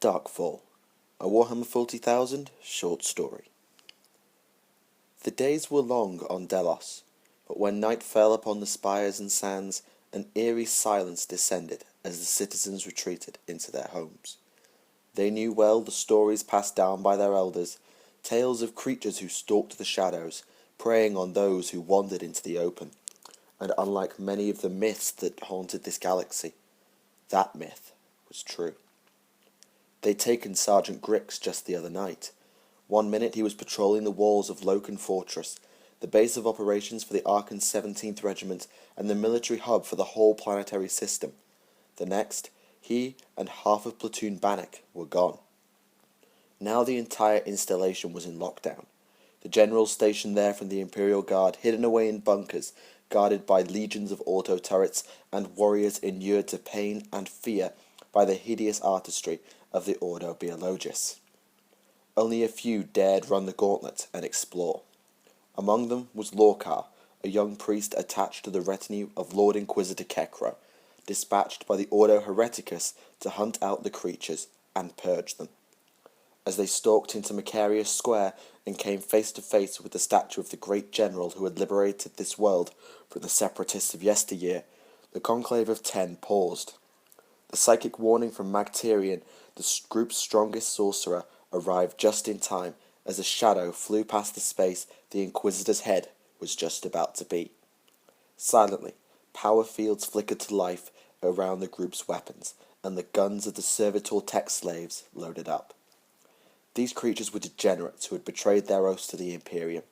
DarkFall, a Warhammer 40,000 short story. The days were long on Delos, but when night fell upon the spires and sands, an eerie silence descended as the citizens retreated into their homes. They knew well the stories passed down by their elders, tales of creatures who stalked the shadows, preying on those who wandered into the open, and unlike many of the myths that haunted this galaxy, that myth was true. They'd taken Sergeant Grix just the other night. One minute he was patrolling the walls of Loken Fortress, the base of operations for the Arkan 17th Regiment and the military hub for the whole planetary system. The next, he and half of Platoon Bannock were gone. Now the entire installation was in lockdown. The generals stationed there from the Imperial Guard hidden away in bunkers, guarded by legions of auto turrets and warriors inured to pain and fear by the hideous artistry of the Ordo Biologus. Only a few dared run the gauntlet and explore. Among them was Lorca, a young priest attached to the retinue of Lord Inquisitor Kekro, dispatched by the Ordo Hereticus to hunt out the creatures and purge them. As they stalked into Macarius Square and came face to face with the statue of the great general who had liberated this world from the separatists of yesteryear, the Conclave of 10 paused. The psychic warning from Magterian, the group's strongest sorcerer, arrived just in time as a shadow flew past the space the Inquisitor's head was just about to be. Silently, power fields flickered to life around the group's weapons, and the guns of the servitor tech slaves loaded up. These creatures were degenerates who had betrayed their oaths to the Imperium,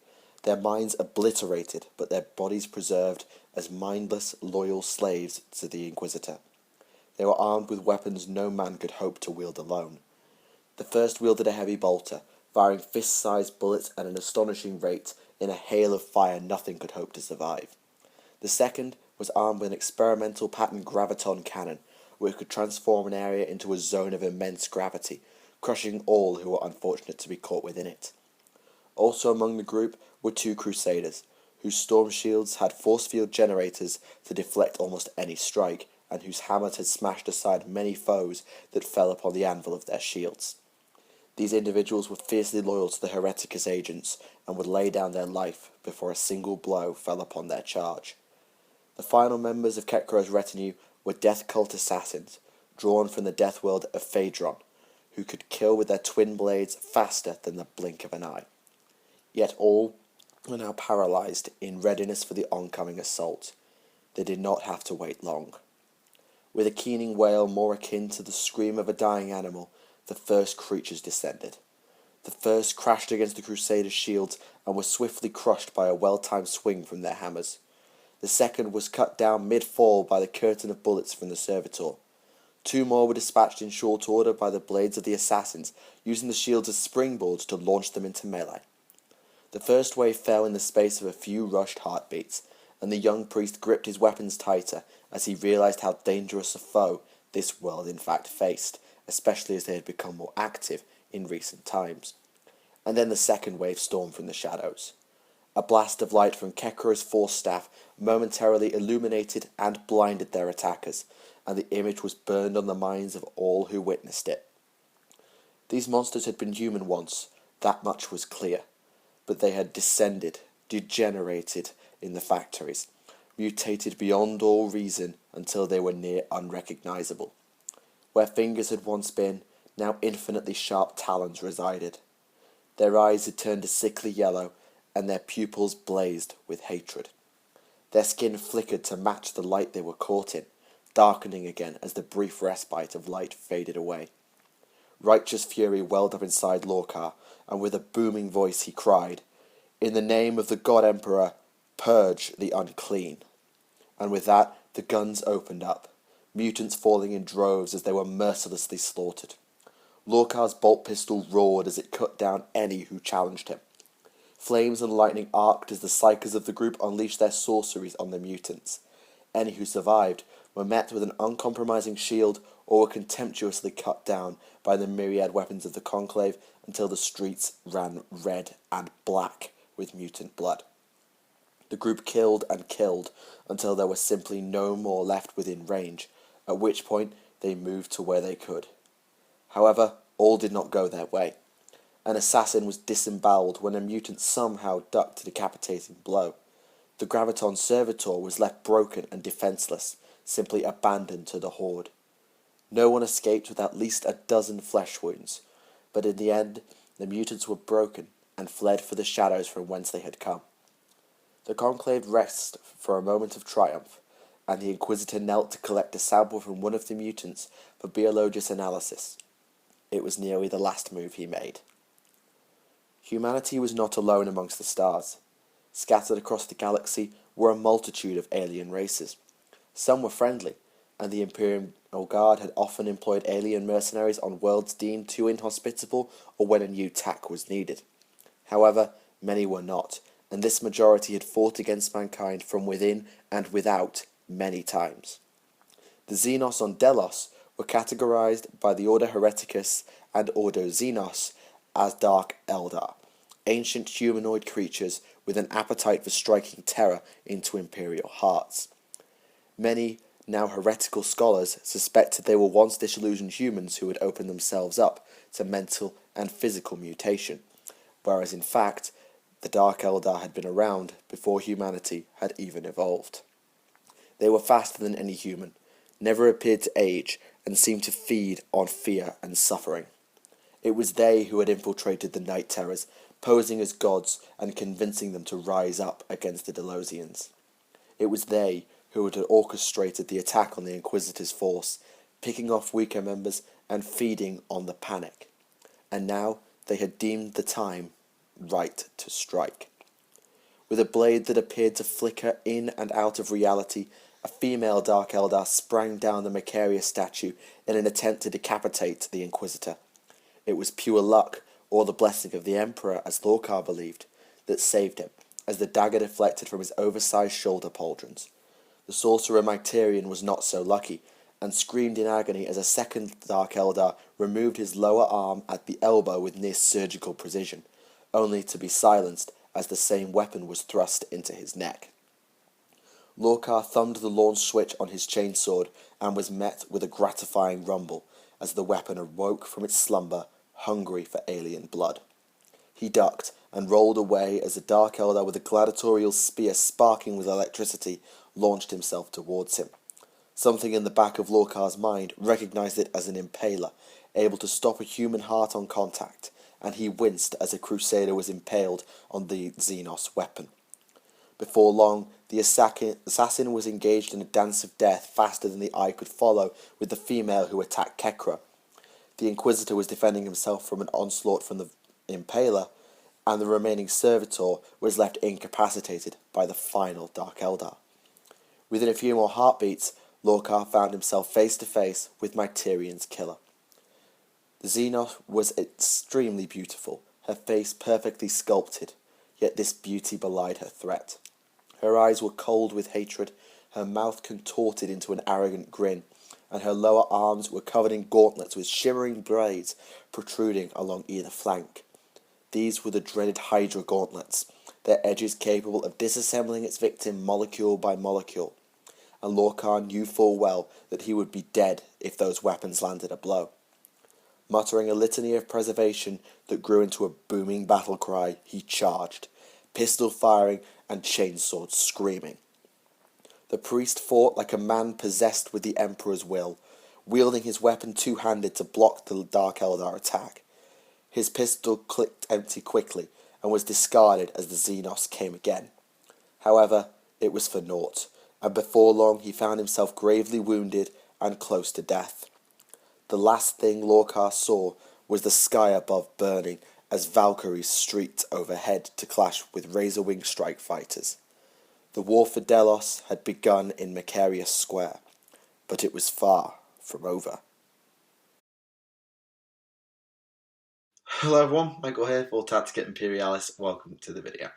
their minds obliterated but their bodies preserved as mindless, loyal slaves to the Inquisitor. They were armed with weapons no man could hope to wield alone. The first wielded a heavy bolter, firing fist-sized bullets at an astonishing rate in a hail of fire nothing could hope to survive. The second was armed with an experimental pattern graviton cannon, which could transform an area into a zone of immense gravity, crushing all who were unfortunate to be caught within it. Also among the group were 2 crusaders, whose storm shields had force field generators to deflect almost any strike, and whose hammers had smashed aside many foes that fell upon the anvil of their shields. These individuals were fiercely loyal to the Hereticus agents, and would lay down their life before a single blow fell upon their charge. The final members of Kekro's retinue were death cult assassins, drawn from the death world of Phaedron, who could kill with their twin blades faster than the blink of an eye. Yet all were now paralyzed in readiness for the oncoming assault. They did not have to wait long. With a keening wail more akin to the scream of a dying animal, the first creatures descended. The first crashed against the Crusaders' shields and was swiftly crushed by a well-timed swing from their hammers. The second was cut down mid-fall by the curtain of bullets from the servitor. 2 more were dispatched in short order by the blades of the assassins, using the shields as springboards to launch them into melee. The first wave fell in the space of a few rushed heartbeats, and the young priest gripped his weapons tighter as he realized how dangerous a foe this world in fact faced, especially as they had become more active in recent times. And then the second wave stormed from the shadows. A blast of light from Kekro's force staff momentarily illuminated and blinded their attackers, and the image was burned on the minds of all who witnessed it. These monsters had been human once, that much was clear, but they had descended, degenerated in the factories, mutated beyond all reason until they were near unrecognizable. Where fingers had once been, now infinitely sharp talons resided. Their eyes had turned a sickly yellow, and their pupils blazed with hatred. Their skin flickered to match the light they were caught in, darkening again as the brief respite of light faded away. Righteous fury welled up inside Lorca, and with a booming voice he cried, "In the name of the God Emperor, purge the unclean." And with that, the guns opened up, mutants falling in droves as they were mercilessly slaughtered. Lorca's bolt pistol roared as it cut down any who challenged him. Flames and lightning arced as the psychers of the group unleashed their sorceries on the mutants. Any who survived were met with an uncompromising shield or were contemptuously cut down by the myriad weapons of the Conclave until the streets ran red and black with mutant blood. The group killed and killed until there was simply no more left within range, at which point they moved to where they could. However, all did not go their way. An assassin was disemboweled when a mutant somehow ducked a decapitating blow. The Graviton Servitor was left broken and defenseless, simply abandoned to the Horde. No one escaped with at least a dozen flesh wounds, but in the end, the mutants were broken and fled for the shadows from whence they had come. The Conclave rested for a moment of triumph, and the Inquisitor knelt to collect a sample from one of the mutants for biological analysis. It was nearly the last move he made. Humanity was not alone amongst the stars. Scattered across the galaxy were a multitude of alien races. Some were friendly, and the Imperial Guard had often employed alien mercenaries on worlds deemed too inhospitable or when a new tack was needed. However, many were not, and this majority had fought against mankind from within and without many times. The Xenos on Delos were categorized by the Order Hereticus and Ordo Xenos as Dark Eldar, ancient humanoid creatures with an appetite for striking terror into Imperial hearts. Many now heretical scholars suspected they were once disillusioned humans who had opened themselves up to mental and physical mutation, whereas in fact, the Dark Eldar had been around before humanity had even evolved. They were faster than any human, never appeared to age, and seemed to feed on fear and suffering. It was they who had infiltrated the Night Terrors, posing as gods and convincing them to rise up against the Delosians. It was they who had orchestrated the attack on the Inquisitor's force, picking off weaker members and feeding on the panic. And now they had deemed the time right to strike. With a blade that appeared to flicker in and out of reality, a female Dark Eldar sprang down the Macarius statue in an attempt to decapitate the Inquisitor. It was pure luck, or the blessing of the Emperor, as Lorca believed, that saved him, as the dagger deflected from his oversized shoulder pauldrons. The sorcerer Mycterian was not so lucky, and screamed in agony as a second Dark Eldar removed his lower arm at the elbow with near surgical precision, only to be silenced as the same weapon was thrust into his neck. Lorca thumbed the launch switch on his chainsword and was met with a gratifying rumble as the weapon awoke from its slumber, hungry for alien blood. He ducked and rolled away as a Dark Eldar with a gladiatorial spear sparking with electricity launched himself towards him. Something in the back of Lorca's mind recognized it as an impaler, able to stop a human heart on contact, and he winced as a crusader was impaled on the Xenos weapon. Before long, the assassin was engaged in a dance of death faster than the eye could follow with the female who attacked Kekra. The Inquisitor was defending himself from an onslaught from the Impaler, and the remaining Servitor was left incapacitated by the final Dark Eldar. Within a few more heartbeats, Lorca found himself face to face with Mycterian's killer. The Xenos was extremely beautiful, her face perfectly sculpted, yet this beauty belied her threat. Her eyes were cold with hatred, her mouth contorted into an arrogant grin, and her lower arms were covered in gauntlets with shimmering blades protruding along either flank. These were the dreaded Hydra gauntlets, their edges capable of disassembling its victim molecule by molecule, and Lorca knew full well that he would be dead if those weapons landed a blow. Muttering a litany of preservation that grew into a booming battle cry, he charged, pistol firing and chainsword screaming. The priest fought like a man possessed with the Emperor's will, wielding his weapon two-handed to block the Dark Eldar attack. His pistol clicked empty quickly and was discarded as the Xenos came again. However, it was for naught, and before long he found himself gravely wounded and close to death. The last thing Lorca saw was the sky above burning as Valkyries streaked overhead to clash with razor-wing strike fighters. The war for Delos had begun in Macarius Square, but it was far from over. Hello everyone, Michael here for Tactica Imperialis. Welcome to the video.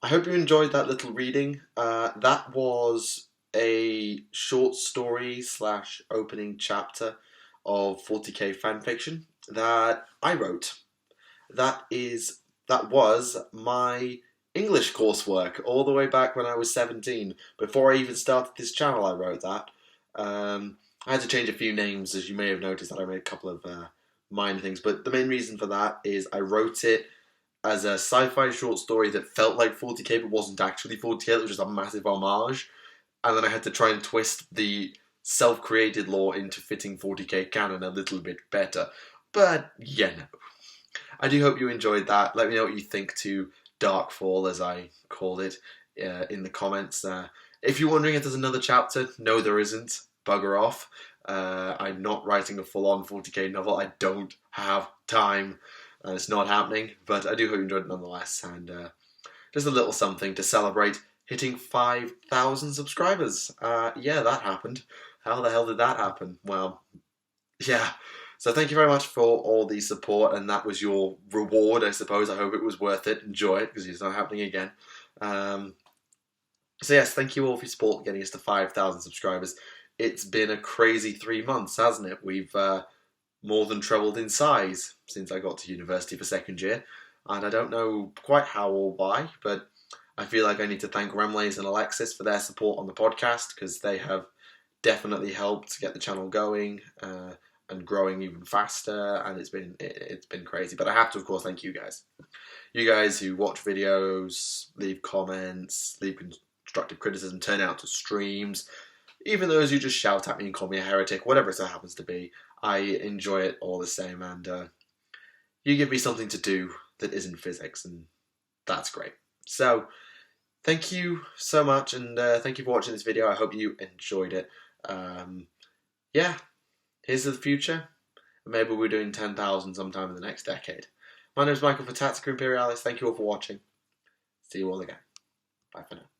I hope you enjoyed that little reading. That was a short story / opening chapter of 40k fanfiction that I wrote. That was my English coursework all the way back when I was 17. Before I even started this channel, I wrote that. I had to change a few names, as you may have noticed that I made a couple of minor things. But the main reason for that is I wrote it as a sci-fi short story that felt like 40k but wasn't actually 40k. It was just a massive homage. And then I had to try and twist the self-created lore into fitting 40k canon a little bit better. But, yeah, no. I do hope you enjoyed that. Let me know what you think to DarkFall, as I called it, in the comments. If you're wondering if there's another chapter, no there isn't. Bugger off. I'm not writing a full-on 40k novel. I don't have time. And it's not happening. But I do hope you enjoyed it nonetheless. And just a little something to celebrate hitting 5,000 subscribers. Yeah, that happened. How the hell did that happen? Well, yeah. So thank you very much for all the support, and that was your reward, I suppose. I hope it was worth it. Enjoy it, because it's not happening again. So yes, thank you all for your support, getting us to 5,000 subscribers. It's been a crazy 3 months, hasn't it? We've more than trebled in size since I got to university for second year, and I don't know quite how or why, but I feel like I need to thank Remlays and Alexis for their support on the podcast, because they have definitely helped get the channel going and growing even faster, and it's been crazy. But I have to, of course, thank you guys. You guys who watch videos, leave comments, leave constructive criticism, turn out to streams, even those who just shout at me and call me a heretic, whatever it happens to be, I enjoy it all the same, and you give me something to do that isn't physics, and that's great. So, thank you so much, and thank you for watching this video. I hope you enjoyed it. Yeah, here's to the future. Maybe we're doing 10,000 sometime in the next decade. My name is Michael for Tactica Imperialis. Thank you all for watching. See you all again. Bye for now.